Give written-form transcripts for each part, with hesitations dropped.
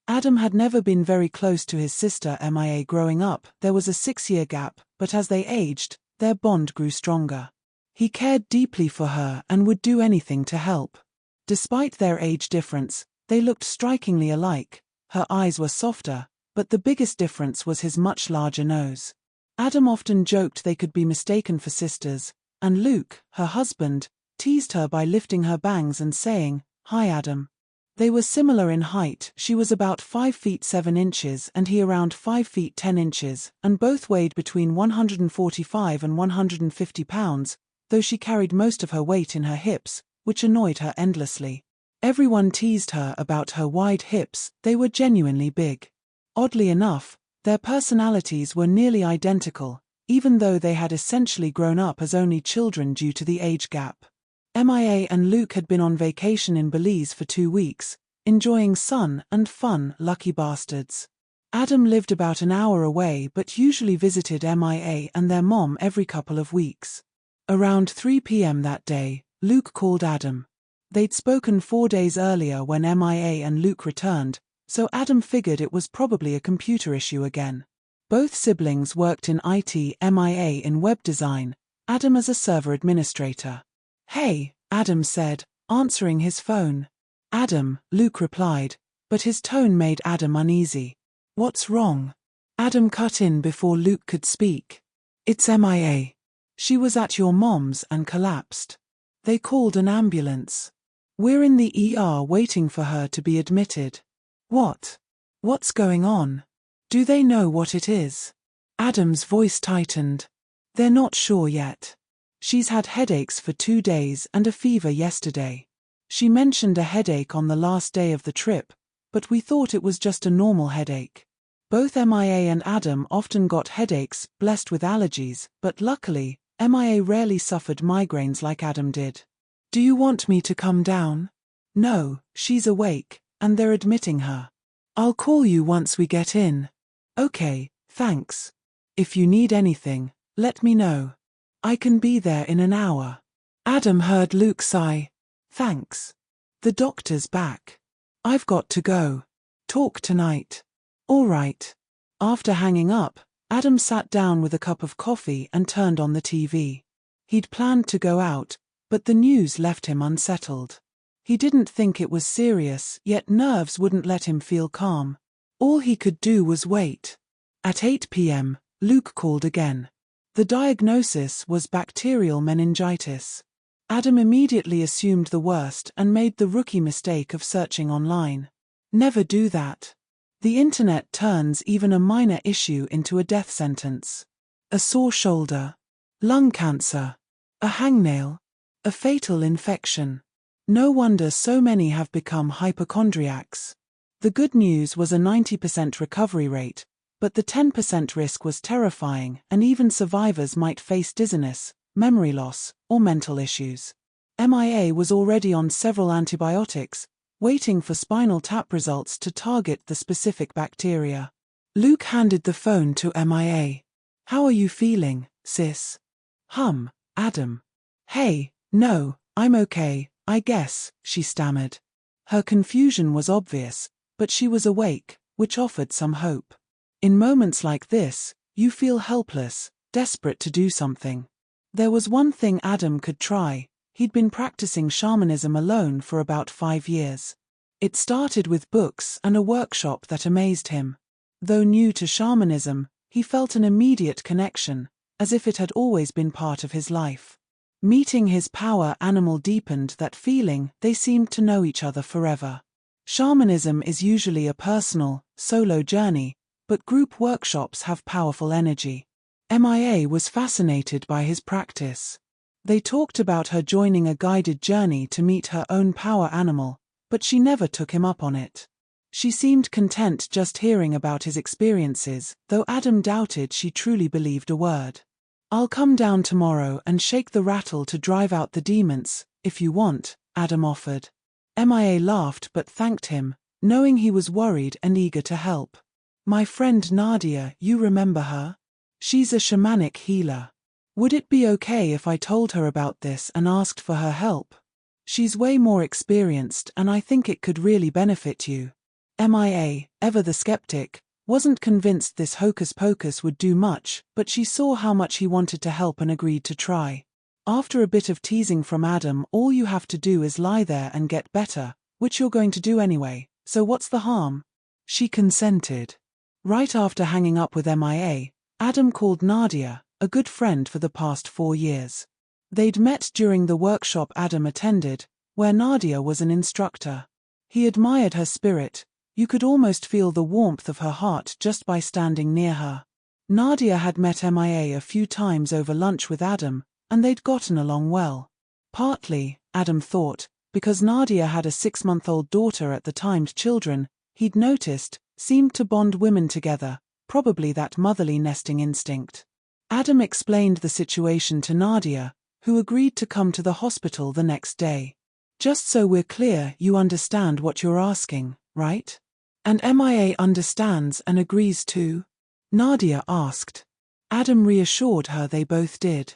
Adam had never been very close to his sister Mia growing up. There was a 6-year gap, but as they aged, their bond grew stronger. He cared deeply for her and would do anything to help. Despite their age difference, they looked strikingly alike. Her eyes were softer, but the biggest difference was his much larger nose. Adam often joked they could be mistaken for sisters, and Luke, her husband, teased her by lifting her bangs and saying, "Hi Adam." They were similar in height. She was about 5 feet 7 inches and he around 5 feet 10 inches, and both weighed between 145 and 150 pounds, though she carried most of her weight in her hips, which annoyed her endlessly. Everyone teased her about her wide hips. They were genuinely big. Oddly enough, their personalities were nearly identical, even though they had essentially grown up as only children due to the age gap. Mia and Luke had been on vacation in Belize for 2 weeks, enjoying sun and fun, lucky bastards. Adam lived about an hour away but usually visited Mia and their mom every couple of weeks. Around 3 p.m. that day, Luke called Adam. They'd spoken 4 days earlier when Mia and Luke returned, so Adam figured it was probably a computer issue again. Both siblings worked in IT, Mia in web design, Adam as a server administrator. "Hey," Adam said, answering his phone. "Adam," Luke replied, but his tone made Adam uneasy. "What's wrong?" Adam cut in before Luke could speak. "It's Mia. She was at your mom's and collapsed. They called an ambulance. We're in the ER waiting for her to be admitted." "What? What's going on? Do they know what it is?" Adam's voice tightened. "They're not sure yet. She's had headaches for 2 days and a fever yesterday. She mentioned a headache on the last day of the trip, but we thought it was just a normal headache." Both Mia and Adam often got headaches, blessed with allergies, but luckily, Mia rarely suffered migraines like Adam did. "Do you want me to come down?" "No, she's awake, and they're admitting her. I'll call you once we get in." "Okay, thanks. If you need anything, let me know. I can be there in an hour." Adam heard Luke sigh. "Thanks. The doctor's back. I've got to go. Talk tonight." "All right." After hanging up, Adam sat down with a cup of coffee and turned on the TV. He'd planned to go out, but the news left him unsettled. He didn't think it was serious, yet nerves wouldn't let him feel calm. All he could do was wait. At 8 p.m., Luke called again. The diagnosis was bacterial meningitis. Adam immediately assumed the worst and made the rookie mistake of searching online. Never do that. The internet turns even a minor issue into a death sentence. A sore shoulder. Lung cancer. A hangnail. A fatal infection. No wonder so many have become hypochondriacs. The good news was a 90% recovery rate, but the 10% risk was terrifying, and even survivors might face dizziness, memory loss, or mental issues. Mia was already on several antibiotics, waiting for spinal tap results to target the specific bacteria. Luke handed the phone to Mia. "How are you feeling, sis?" Adam. "Hey, no, I'm okay, I guess," she stammered. Her confusion was obvious, but she was awake, which offered some hope. In moments like this, you feel helpless, desperate to do something. There was one thing Adam could try. He'd been practicing shamanism alone for about 5 years. It started with books and a workshop that amazed him. Though new to shamanism, he felt an immediate connection, as if it had always been part of his life. Meeting his power animal deepened that feeling. They seemed to know each other forever. Shamanism is usually a personal, solo journey, but group workshops have powerful energy. Mia was fascinated by his practice. They talked about her joining a guided journey to meet her own power animal, but she never took him up on it. She seemed content just hearing about his experiences, though Adam doubted she truly believed a word. "I'll come down tomorrow and shake the rattle to drive out the demons, if you want," Adam offered. Mia laughed but thanked him, knowing he was worried and eager to help. "My friend Nadia, you remember her? She's a shamanic healer. Would it be okay if I told her about this and asked for her help? She's way more experienced and I think it could really benefit you." MIA, ever the skeptic, wasn't convinced this hocus-pocus would do much, but she saw how much he wanted to help and agreed to try. After a bit of teasing from Adam, all you have to do is lie there and get better, which you're going to do anyway, so what's the harm? She consented. Right after hanging up with MIA, Adam called Nadia, a good friend for the past 4 years. They'd met during the workshop Adam attended, where Nadia was an instructor. He admired her spirit. You could almost feel the warmth of her heart just by standing near her. Nadia had met MIA a few times over lunch with Adam, and they'd gotten along well. Partly, Adam thought, because Nadia had a 6-month-old daughter at the time. Children, he'd noticed, seemed to bond women together, probably that motherly nesting instinct. Adam explained the situation to Nadia, who agreed to come to the hospital the next day. Just so we're clear, you understand what you're asking, right? And MIA understands and agrees too? Nadia asked. Adam reassured her they both did.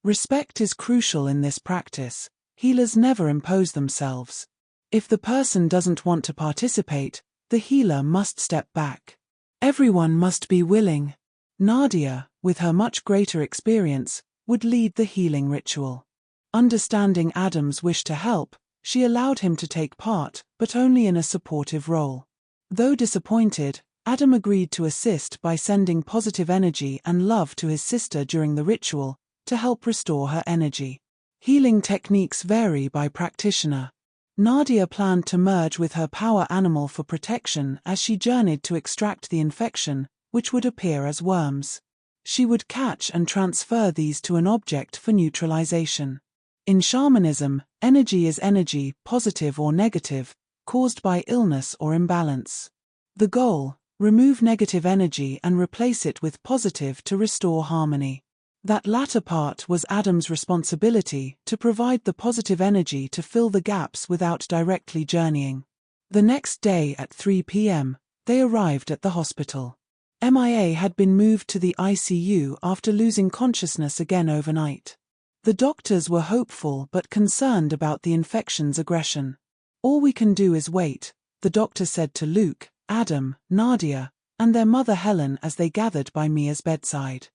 Respect is crucial in this practice. Healers never impose themselves. If the person doesn't want to participate, the healer must step back. Everyone must be willing. Nadia, with her much greater experience, would lead the healing ritual. Understanding Adam's wish to help, she allowed him to take part, but only in a supportive role. Though disappointed, Adam agreed to assist by sending positive energy and love to his sister during the ritual, to help restore her energy. Healing techniques vary by practitioner. Nadia planned to merge with her power animal for protection as she journeyed to extract the infection, which would appear as worms. She would catch and transfer these to an object for neutralization. In shamanism, energy is energy, positive or negative, caused by illness or imbalance. The goal: remove negative energy and replace it with positive to restore harmony. That latter part was Adam's responsibility, to provide the positive energy to fill the gaps without directly journeying. The next day at 3 p.m., they arrived at the hospital. MIA had been moved to the ICU after losing consciousness again overnight. The doctors were hopeful but concerned about the infection's aggression. All we can do is wait, the doctor said to Luke, Adam, Nadia, and their mother Helen as they gathered by Mia's bedside.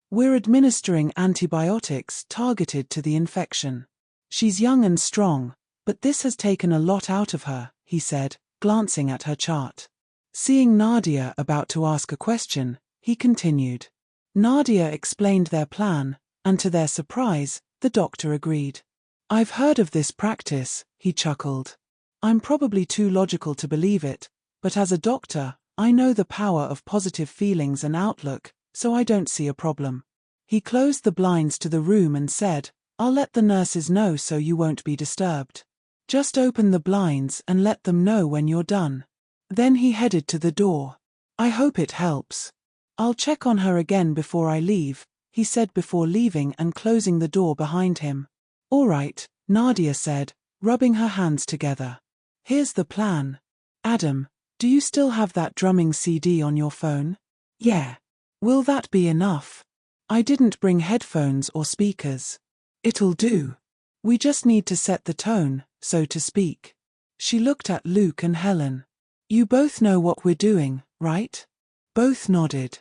We're administering antibiotics targeted to the infection. She's young and strong, but this has taken a lot out of her, he said, glancing at her chart. Seeing Nadia about to ask a question, he continued. Nadia explained their plan, and to their surprise, the doctor agreed. I've heard of this practice, he chuckled. I'm probably too logical to believe it, but as a doctor, I know the power of positive feelings and outlook, so I don't see a problem. He closed the blinds to the room and said, I'll let the nurses know so you won't be disturbed. Just open the blinds and let them know when you're done. Then he headed to the door. I hope it helps. I'll check on her again before I leave, he said before leaving and closing the door behind him. All right, Nadia said, rubbing her hands together. Here's the plan. Adam, do you still have that drumming CD on your phone? Yeah. Will that be enough? I didn't bring headphones or speakers. It'll do. We just need to set the tone, so to speak. She looked at Luke and Helen. You both know what we're doing, right? Both nodded.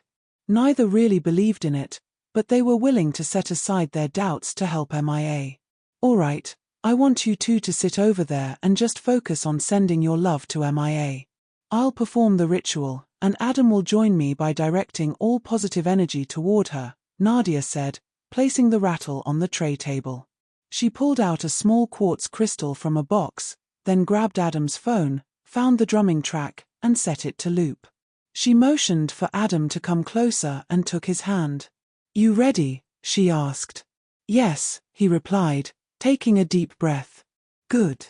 Neither really believed in it, but they were willing to set aside their doubts to help MIA. All right, I want you two to sit over there and just focus on sending your love to MIA. I'll perform the ritual, and Adam will join me by directing all positive energy toward her, Nadia said, placing the rattle on the tray table. She pulled out a small quartz crystal from a box, then grabbed Adam's phone, found the drumming track, and set it to loop. She motioned for Adam to come closer and took his hand. You ready? She asked. Yes, he replied, taking a deep breath. Good.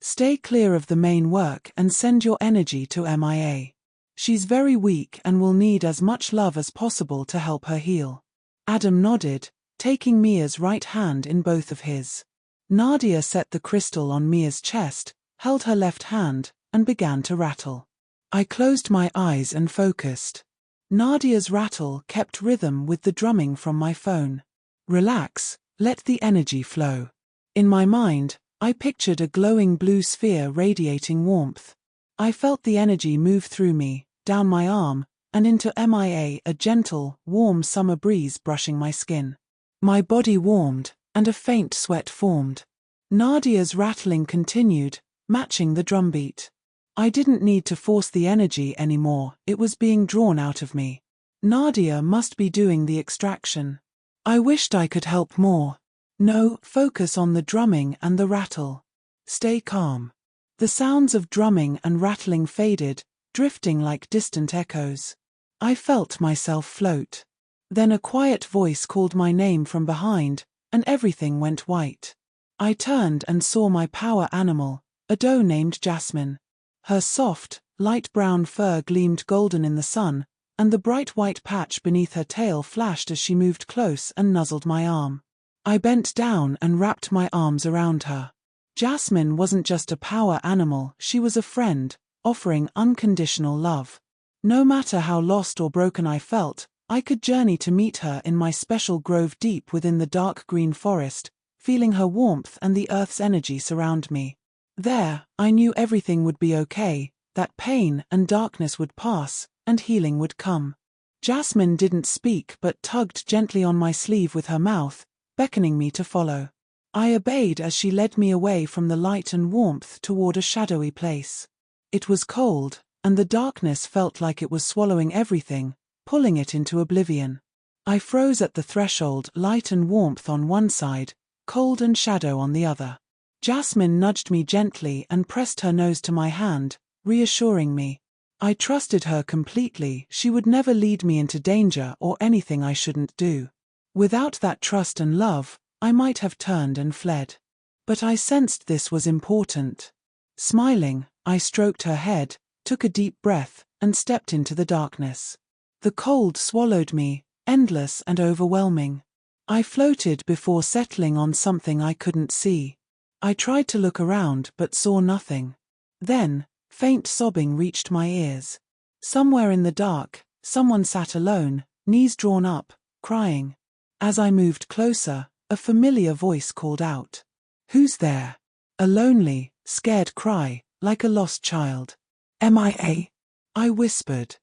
Stay clear of the main work and send your energy to MIA. She's very weak and will need as much love as possible to help her heal. Adam nodded, taking Mia's right hand in both of his. Nadia set the crystal on Mia's chest, held her left hand, and began to rattle. I closed my eyes and focused. Nadia's rattle kept rhythm with the drumming from my phone. Relax, let the energy flow. In my mind, I pictured a glowing blue sphere radiating warmth. I felt the energy move through me, down my arm, and into MIA, a gentle, warm summer breeze brushing my skin. My body warmed, and a faint sweat formed. Nadia's rattling continued, matching the drumbeat. I didn't need to force the energy anymore, it was being drawn out of me. Nadia must be doing the extraction. I wished I could help more. No, focus on the drumming and the rattle. Stay calm. The sounds of drumming and rattling faded, drifting like distant echoes. I felt myself float. Then a quiet voice called my name from behind, and everything went white. I turned and saw my power animal, a doe named Jasmine. Her soft, light brown fur gleamed golden in the sun, and the bright white patch beneath her tail flashed as she moved close and nuzzled my arm. I bent down and wrapped my arms around her. Jasmine wasn't just a power animal, she was a friend, offering unconditional love. No matter how lost or broken I felt, I could journey to meet her in my special grove deep within the dark green forest, feeling her warmth and the earth's energy surround me. There, I knew everything would be okay, that pain and darkness would pass, and healing would come. Jasmine didn't speak but tugged gently on my sleeve with her mouth, beckoning me to follow. I obeyed as she led me away from the light and warmth toward a shadowy place. It was cold, and the darkness felt like it was swallowing everything, pulling it into oblivion. I froze at the threshold, light and warmth on one side, cold and shadow on the other. Jasmine nudged me gently and pressed her nose to my hand, reassuring me. I trusted her completely, she would never lead me into danger or anything I shouldn't do. Without that trust and love, I might have turned and fled. But I sensed this was important. Smiling, I stroked her head, took a deep breath, and stepped into the darkness. The cold swallowed me, endless and overwhelming. I floated before settling on something I couldn't see. I tried to look around but saw nothing. Then, faint sobbing reached my ears. Somewhere in the dark, someone sat alone, knees drawn up, crying. As I moved closer, a familiar voice called out. "Who's there?" A lonely, scared cry, like a lost child. "MIA?" I whispered.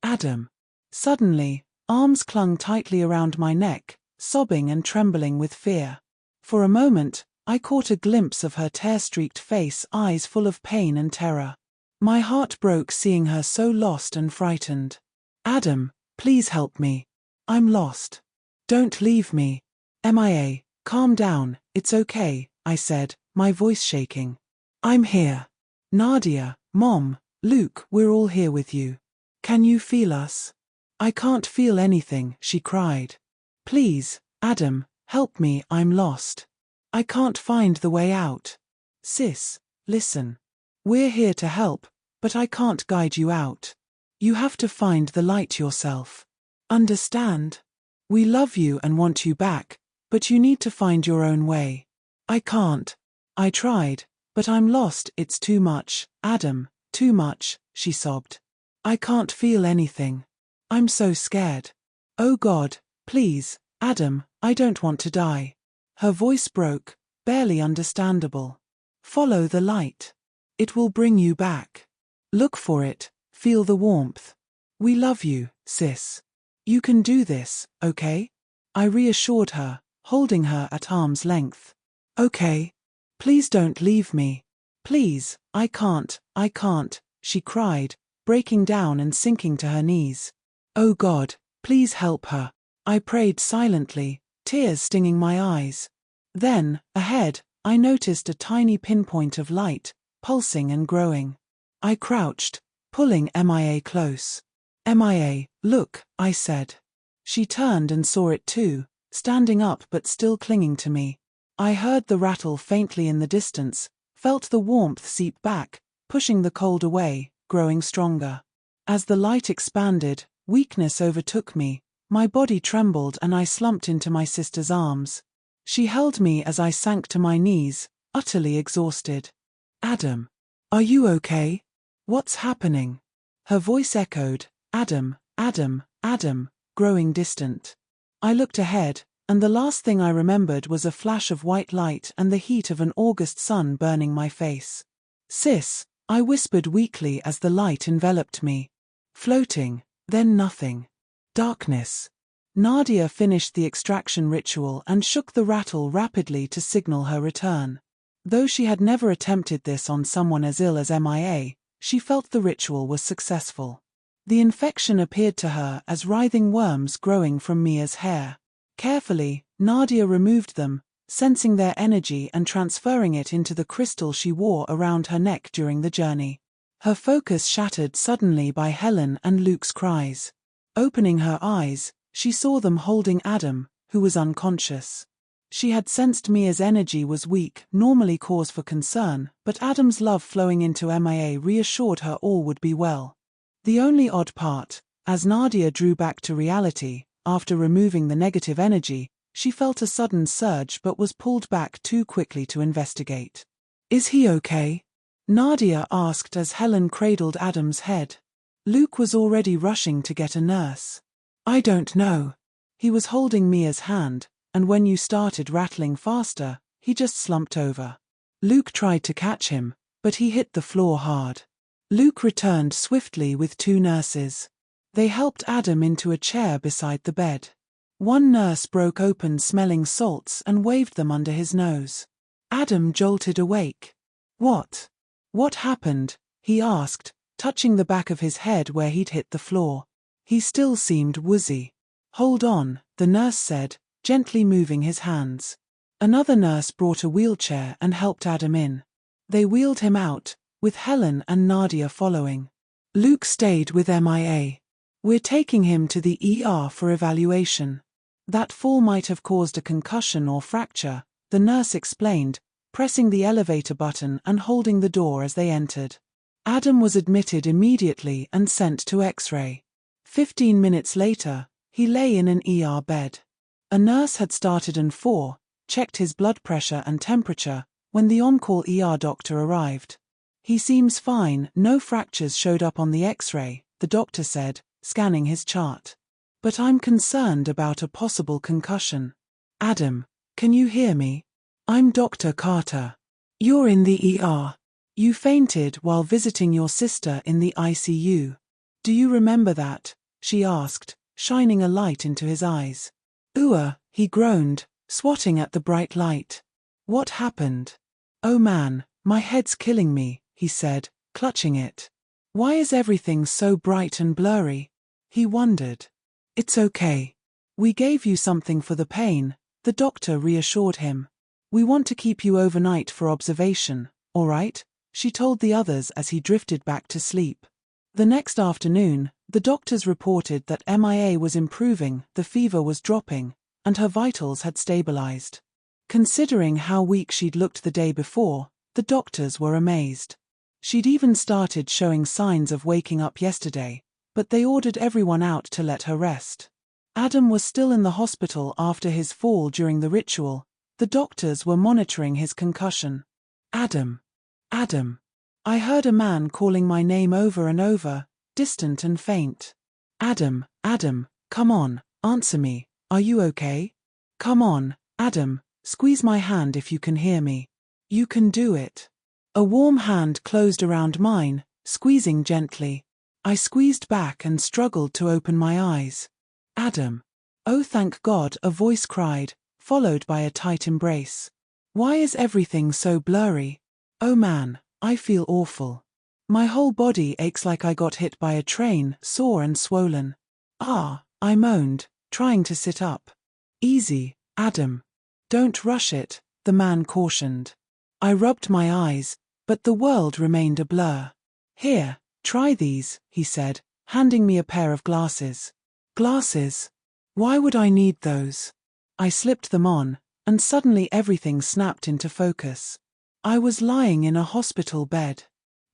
"Adam." Suddenly, arms clung tightly around my neck, sobbing and trembling with fear. For a moment, I caught a glimpse of her tear-streaked face, eyes full of pain and terror. My heart broke seeing her so lost and frightened. "Adam, please help me. I'm lost. Don't leave me." "MIA, calm down, it's okay," I said, my voice shaking. "I'm here. Nadia, Mom, Luke, we're all here with you. Can you feel us?" "I can't feel anything," she cried. "Please, Adam, help me, I'm lost. I can't find the way out." "Sis, listen. We're here to help, but I can't guide you out. You have to find the light yourself. Understand? We love you and want you back, but you need to find your own way." "I can't. I tried, but I'm lost, it's too much, Adam, too much," she sobbed. "I can't feel anything. I'm so scared. Oh God, please, Adam, I don't want to die." Her voice broke, barely understandable. "Follow the light. It will bring you back. Look for it, feel the warmth. We love you, sis. You can do this, okay?" I reassured her, holding her at arm's length. "Okay. Please don't leave me. Please, I can't," she cried, breaking down and sinking to her knees. "Oh God, please help her." I prayed silently, tears stinging my eyes. Then, ahead, I noticed a tiny pinpoint of light, pulsing and growing. I crouched, pulling MIA close. "MIA, look," I said. She turned and saw it too, standing up but still clinging to me. I heard the rattle faintly in the distance, felt the warmth seep back, pushing the cold away, growing stronger. As the light expanded, weakness overtook me, my body trembled and I slumped into my sister's arms. She held me as I sank to my knees, utterly exhausted. "Adam, are you okay? What's happening?" Her voice echoed, "Adam, Adam, Adam," growing distant. I looked ahead, and the last thing I remembered was a flash of white light and the heat of an August sun burning my face. "Sis, I whispered weakly as the light enveloped me. Floating, then nothing. Darkness. Nadia finished the extraction ritual and shook the rattle rapidly to signal her return. Though she had never attempted this on someone as ill as MIA, she felt the ritual was successful. The infection appeared to her as writhing worms growing from Mia's hair. Carefully, Nadia removed them, sensing their energy and transferring it into the crystal she wore around her neck during the journey. Her focus shattered suddenly by Helen and Luke's cries. Opening her eyes, she saw them holding Adam, who was unconscious. She had sensed Mia's energy was weak, normally cause for concern, but Adam's love flowing into MIA reassured her all would be well. The only odd part, as Nadia drew back to reality, after removing the negative energy, she felt a sudden surge but was pulled back too quickly to investigate. "Is he okay?" Nadia asked as Helen cradled Adam's head. Luke was already rushing to get a nurse. "I don't know. He was holding Mia's hand, and when you started rattling faster, he just slumped over." Luke tried to catch him, but he hit the floor hard. Luke returned swiftly with 2 nurses. They helped Adam into a chair beside the bed. One nurse broke open smelling salts and waved them under his nose. Adam jolted awake. What happened?" he asked, touching the back of his head where he'd hit the floor. He still seemed woozy. "Hold on," the nurse said, gently moving his hands. Another nurse brought a wheelchair and helped Adam in. They wheeled him out, with Helen and Nadia following. Luke stayed with MIA. "We're taking him to the ER for evaluation. That fall might have caused a concussion or fracture," the nurse explained, pressing the elevator button and holding the door as they entered. Adam was admitted immediately and sent to X-ray. 15 minutes later, he lay in an ER bed. A nurse had started and checked his blood pressure and temperature when the on-call ER doctor arrived. "He seems fine, no fractures showed up on the X-ray," the doctor said, scanning his chart. "But I'm concerned about a possible concussion." "Adam, can you hear me? I'm Dr. Carter. You're in the ER. You fainted while visiting your sister in the ICU. Do you remember that?" she asked, shining a light into his eyes. He groaned, swatting at the bright light. "What happened?" "Oh man, my head's killing me," he said, clutching it. "Why is everything so bright and blurry?" he wondered. "It's okay. We gave you something for the pain," the doctor reassured him. "We want to keep you overnight for observation, all right?" she told the others as he drifted back to sleep. The next afternoon, the doctors reported that MIA was improving, the fever was dropping, and her vitals had stabilized. Considering how weak she'd looked the day before, the doctors were amazed. She'd even started showing signs of waking up yesterday, but they ordered everyone out to let her rest. Adam was still in the hospital after his fall during the ritual. The doctors were monitoring his concussion. "Adam. Adam." I heard a man calling my name over and over, distant and faint. "Adam, Adam, come on, answer me, are you okay? Come on, Adam, squeeze my hand if you can hear me. You can do it." A warm hand closed around mine, squeezing gently. I squeezed back and struggled to open my eyes. "Adam." "Oh thank God," a voice cried, followed by a tight embrace. "Why is everything so blurry? Oh man, I feel awful. My whole body aches like I got hit by a train, sore and swollen." "Ah," I moaned, trying to sit up. "Easy, Adam. Don't rush it," the man cautioned. I rubbed my eyes, but the world remained a blur. "Here, try these," he said, handing me a pair of glasses. "Glasses? Why would I need those?" I slipped them on, and suddenly everything snapped into focus. I was lying in a hospital bed.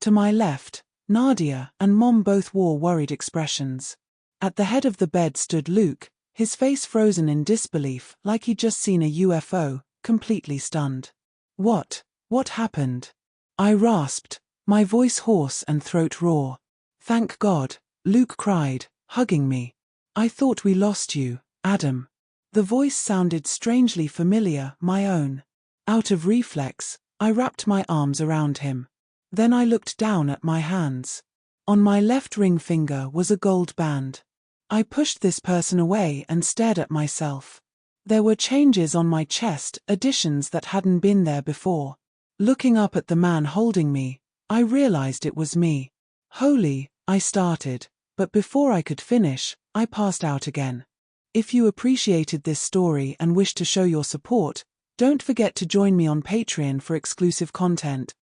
To my left, Nadia and Mom both wore worried expressions. At the head of the bed stood Luke, his face frozen in disbelief like he'd just seen a UFO, completely stunned. What happened?" I rasped, my voice hoarse and throat raw. "Thank God," Luke cried, hugging me. "I thought we lost you, Adam." The voice sounded strangely familiar, my own. Out of reflex, I wrapped my arms around him. Then I looked down at my hands. On my left ring finger was a gold band. I pushed this person away and stared at myself. There were changes on my chest, additions that hadn't been there before. Looking up at the man holding me, I realized it was me. Holy, I started, but before I could finish, I passed out again. If you appreciated this story and wish to show your support, don't forget to join me on Patreon for exclusive content.